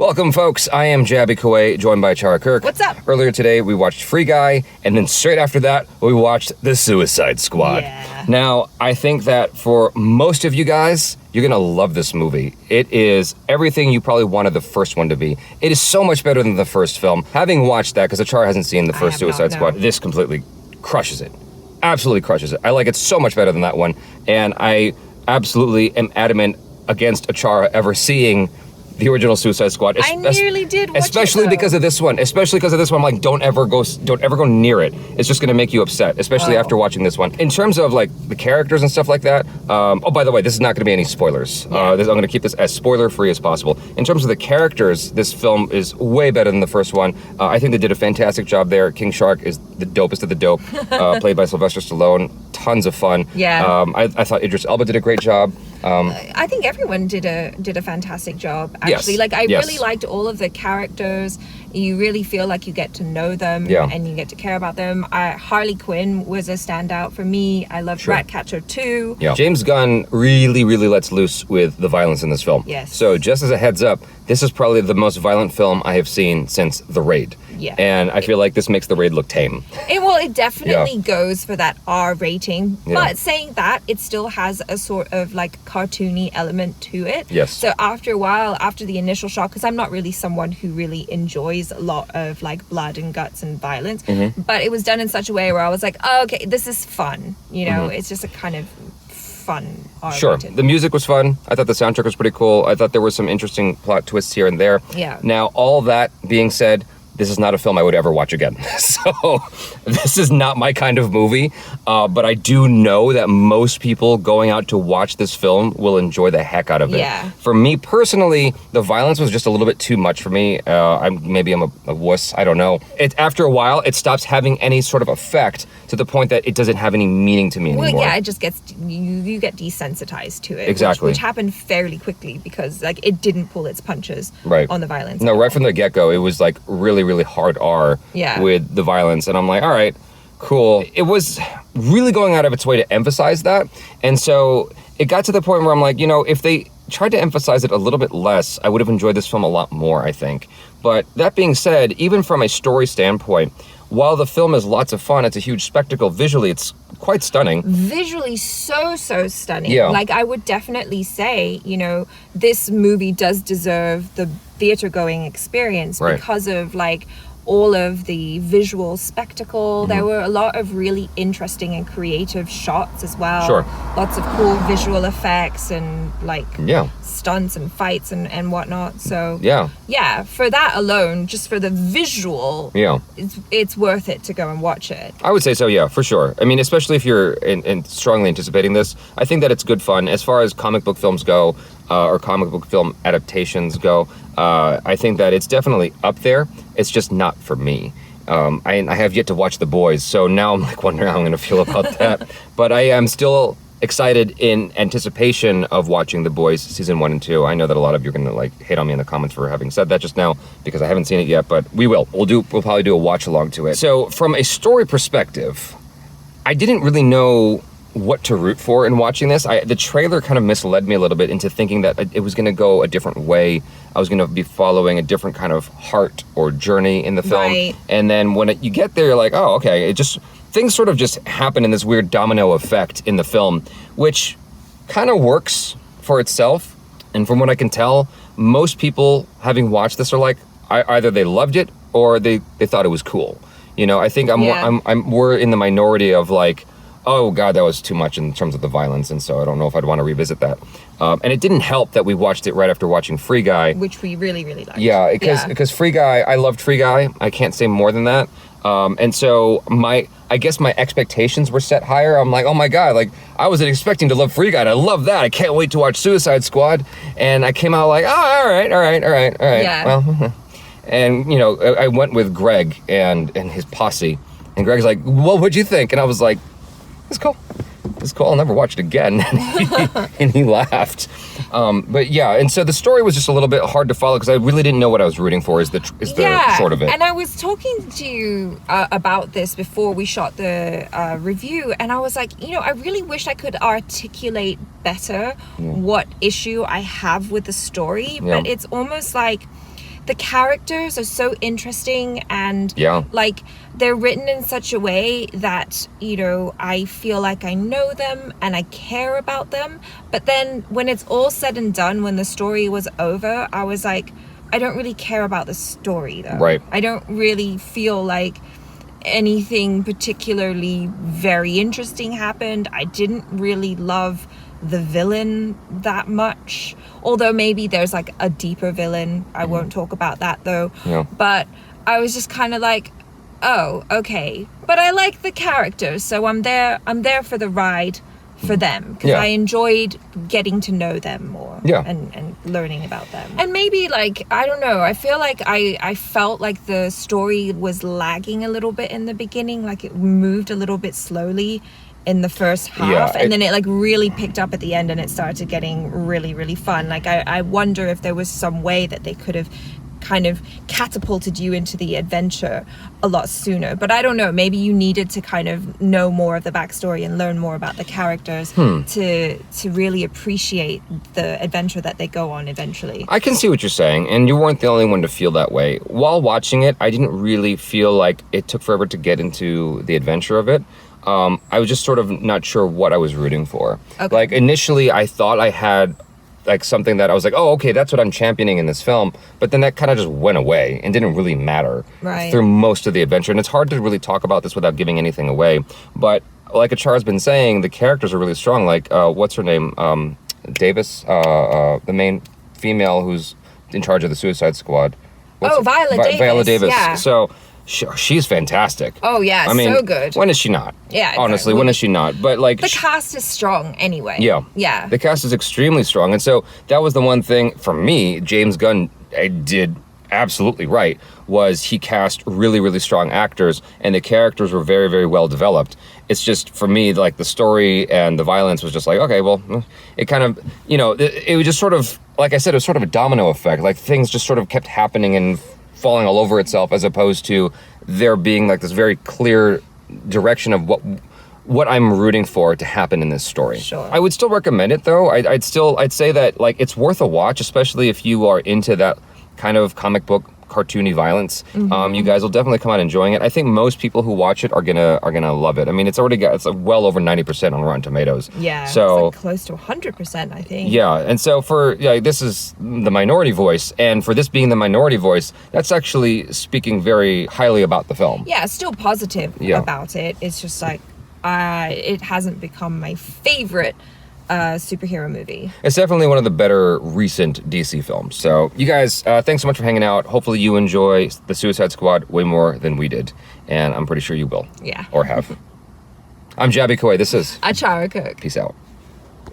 Welcome, folks. I am Jaby Koay, joined by ACHARA KIRK. What's up? Earlier today, we watched Free Guy, and then straight after that, we watched The Suicide Squad. Yeah. Now, I think that for most of you guys, you're gonna love this movie. It is everything you probably wanted the first one to be. It is so much better than the first film. Having watched that, because ACHARA hasn't seen the first Suicide Squad, this completely crushes it. Absolutely crushes it. I like it so much better than that one, and I absolutely am adamant against ACHARA ever seeing the original Suicide Squad. I nearly did watch especially it, because of this one. Especially because of this one, I'm like, don't ever go near it. It's just gonna make you upset, especially after watching this one. In terms of like the characters and stuff like that. Oh, by the way, this is not gonna be any spoilers. Yeah. I'm gonna keep this as spoiler-free as possible. In terms of the characters, this film is way better than the first one. I think they did a fantastic job there. King Shark is the dopest of the dope, played by Sylvester Stallone. Tons of fun. Yeah. I thought Idris Elba did a great job. I think everyone did a fantastic job, actually. Yes. Like, I Yes. really liked all of the characters. You really feel like you get to know them and you get to care about them. Harley Quinn was a standout for me. I loved Ratcatcher too. Yeah. James Gunn really lets loose with the violence in this film. Yes. So just as a heads up, this is probably the most violent film I have seen since The Raid. Yeah. And I feel like this makes The Raid look tame. It definitely goes for that R rating. Yeah. But saying that, it still has a sort of like cartoony element to it. Yes. So after a while, after the initial shock, because I'm not really someone who really enjoys a lot of like blood and guts and violence, but it was done in such a way where I was like, oh, okay, this is fun. You know, it's just a kind of fun R-rated. Sure. The music was fun. I thought the soundtrack was pretty cool. I thought there were some interesting plot twists here and there. Yeah. Now, all that being said, this is not a film I would ever watch again. So this is not my kind of movie, but I do know that most people going out to watch this film will enjoy the heck out of it. Yeah. For me personally, the violence was just a little bit too much for me. Maybe I'm a wuss, I don't know. After a while, it stops having any sort of effect to the point that it doesn't have any meaning to me anymore. Well, yeah, it just gets, you get desensitized to it. Exactly. Which happened fairly quickly because like it didn't pull its punches on the violence. No, right from the get-go, it was like really hard R with the violence. And I'm like, all right, cool. It was really going out of its way to emphasize that. And so it got to the point where I'm like, you know, if they tried to emphasize it a little bit less, I would have enjoyed this film a lot more, I think. But that being said, even from a story standpoint, while the film is lots of fun, it's a huge spectacle. Visually, it's quite stunning. Visually so stunning. Yeah. Like, I would definitely say, you know, this movie does deserve the theater-going experience because of, like, all of the visual spectacle. There were a lot of really interesting and creative shots as well. Sure. Lots of cool visual effects and, like, stunts and fights and whatnot. So yeah, for that alone, just for the visual, it's worth it to go and watch it. I would say so, yeah, for sure. I mean, especially if you're strongly anticipating this, I think that it's good fun. As far as comic book films go, or comic book film adaptations go, I think that it's definitely up there. It's just not for me. I have yet to watch The Boys, so now I'm like wondering how I'm going to feel about that. But I am still excited in anticipation of watching The Boys season 1 and 2. I know that a lot of you are going to like hate on me in the comments for having said that just now because I haven't seen it yet, but we will. We'll probably do a watch along to it. So from a story perspective, I didn't really know what to root for in watching this. The trailer kind of misled me a little bit into thinking that it was going to go a different way. I was going to be following a different kind of heart or journey in the film. Right. And then when you get there, you're like, oh, okay. Things sort of just happen in this weird domino effect in the film, which kind of works for itself. And from what I can tell, most people having watched this are like, either they loved it or they thought it was cool. You know, I think we're in the minority of like, oh God, that was too much in terms of the violence, and so I don't know if I'd want to revisit that. And it didn't help that we watched it right after watching Free Guy. Which we really liked. Yeah, because Free Guy, I loved Free Guy. I can't say more than that. And so I guess my expectations were set higher. I'm like, oh my God, like I wasn't expecting to love Free Guy, and I love that. I can't wait to watch Suicide Squad. And I came out like, oh, all right. Yeah. Well, and you know, I went with Greg and his posse, and Greg's like, well, what'd you think? And I was like, it's cool. I'll never watch it again. And he laughed. But yeah, and so the story was just a little bit hard to follow because I really didn't know what I was rooting for is the short of it. And I was talking to you about this before we shot the review, and I was like, you know, I really wish I could articulate better what issue I have with the story, but it's almost like the characters are so interesting, and like they're written in such a way that, you know, I feel like I know them and I care about them. But then when it's all said and done, when the story was over, I was like, I don't really care about the story though. Right. I don't really feel like anything particularly very interesting happened. I didn't really love the villain that much, although maybe there's like a deeper villain. I won't talk about that though. But I was just kind of like, oh, okay, but I like the characters, so I'm there for the ride for them, because I enjoyed getting to know them more and learning about them. And maybe, like, I don't know, I feel like I felt like the story was lagging a little bit in the beginning, like it moved a little bit slowly in the first half, and then it like really picked up at the end and it started getting really, really fun. Like I wonder if there was some way that they could have kind of catapulted you into the adventure a lot sooner, but I don't know, maybe you needed to kind of know more of the backstory and learn more about the characters to really appreciate the adventure that they go on eventually. I can see what you're saying, and you weren't the only one to feel that way. While watching it, I didn't really feel like it took forever to get into the adventure of it. I was just sort of not sure what I was rooting for. Okay. Like initially I thought I had like something that I was like, oh, okay, that's what I'm championing in this film. But then that kind of just went away and didn't really matter through most of the adventure. And it's hard to really talk about this without giving anything away. But like ACHARA's been saying, the characters are really strong. Like, what's her name? Davis, the main female who's in charge of the Suicide Squad. Viola Davis. Viola Davis. Yeah. So she's fantastic. Oh yeah, I mean, so good. When is she not? Yeah, exactly. Honestly, when is she not? But like the cast is strong anyway. Yeah. The cast is extremely strong, and so that was the one thing for me. James Gunn did absolutely right. Was he cast really, really strong actors, and the characters were very, very well developed. It's just for me, like the story and the violence was just like, okay, well, it kind of, you know, it was just sort of, like I said, it was sort of a domino effect. Like things just sort of kept happening and falling all over itself, as opposed to there being like this very clear direction of what I'm rooting for to happen in this story. Sure. I would still recommend it though. I'd say that like it's worth a watch, especially if you are into that kind of comic book cartoony violence. You guys will definitely come out enjoying it. I think most people who watch it are gonna love it. I mean, it's well over 90% on Rotten Tomatoes. Yeah, so it's like close to 100%, I think. Yeah, and so this is the minority voice, and for this being the minority voice, that's actually speaking very highly about the film. Yeah, still positive about it. It's just like it hasn't become my favorite superhero movie. It's definitely one of the better recent DC films. So you guys, thanks so much for hanging out. Hopefully you enjoy the Suicide Squad way more than we did, and I'm pretty sure you will. Yeah. Or have. I'm Jaby Koay. This is ACHARA KIRK. Peace out.